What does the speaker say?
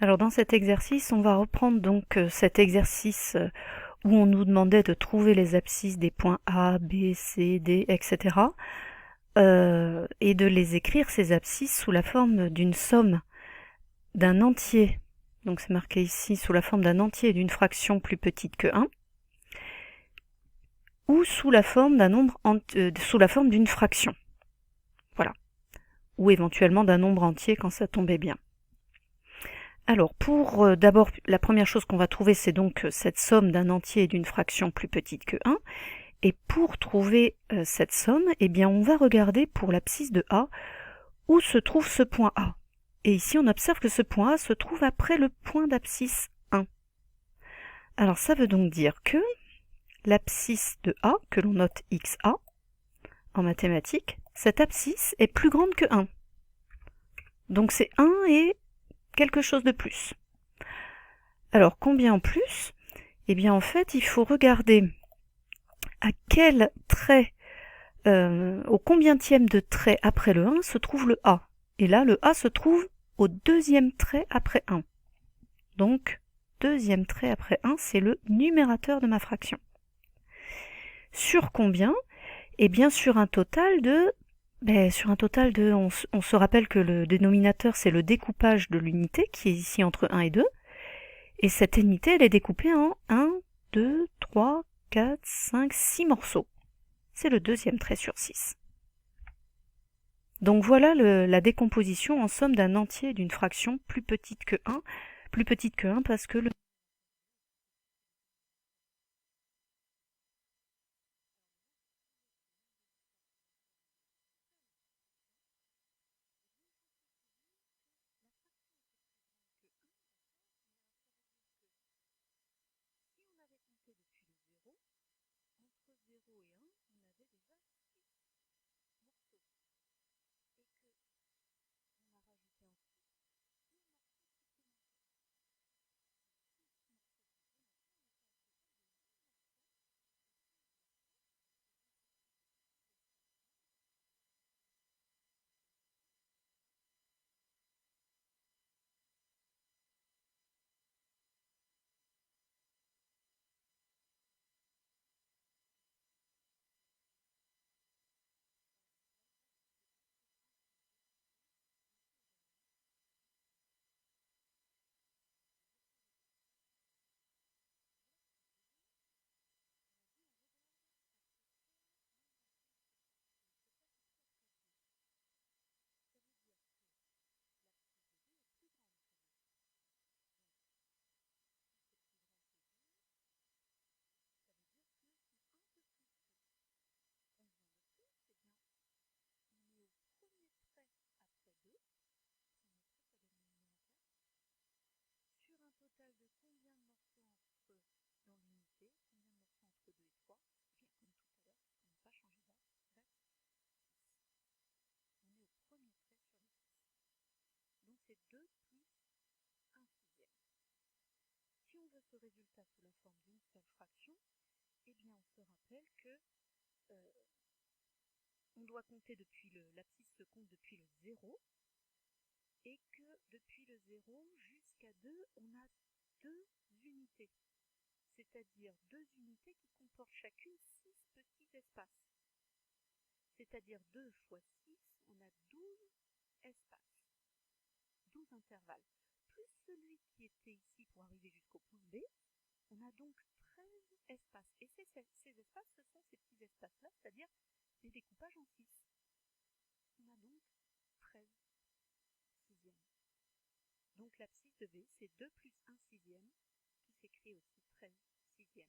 Alors dans cet exercice, on va reprendre donc cet exercice où on nous demandait de trouver les abscisses des points A, B, C, D, etc. Et de les écrire, ces abscisses, sous la forme d'une somme d'un entier. Donc c'est marqué ici sous la forme d'un entier et d'une fraction plus petite que 1, ou sous la forme d'un nombre sous la forme d'une fraction. Voilà. Ou éventuellement d'un nombre entier quand ça tombait bien. Alors pour d'abord, la première chose qu'on va trouver, c'est donc cette somme d'un entier et d'une fraction plus petite que 1. Et pour trouver cette somme, eh bien on va regarder pour l'abscisse de A où se trouve ce point A. Et ici on observe que ce point A se trouve après le point d'abscisse 1. Alors ça veut donc dire que l'abscisse de A, que l'on note XA en mathématiques, cette abscisse est plus grande que 1. Donc c'est 1 et quelque chose de plus. Alors combien en plus? Eh bien en fait il faut regarder à quel trait, au combientième de trait après le 1 se trouve le A. Et là le A se trouve au deuxième trait après 1. Donc deuxième trait après 1, c'est le numérateur de ma fraction. Sur combien? Eh bien sur un total de... on se rappelle que le dénominateur c'est le découpage de l'unité qui est ici entre 1 et 2. Et cette unité elle est découpée en 1, 2, 3, 4, 5, 6 morceaux. C'est le deuxième trait sur 6. Donc voilà la décomposition en somme d'un entier et d'une fraction plus petite que 1. Plus petite que 1 parce que le... Si on veut ce résultat sous la forme d'une seule fraction, eh bien on se rappelle que on doit compter depuis l'abscisse se compte depuis le 0 et que depuis le 0 jusqu'à 2, on a deux unités, c'est-à-dire deux unités qui comportent chacune 6 petits espaces. C'est-à-dire 2 fois 6, on a 12 espaces, 12 intervalles. Plus celui qui était ici pour arriver jusqu'au point B, on a donc 13 espaces. Et ces espaces, ce sont ces petits espaces-là, c'est-à-dire des découpages en 6. On a donc 13 sixièmes. Donc l'abscisse de V, c'est 2 plus 1 sixième, qui s'écrit aussi 13 sixièmes.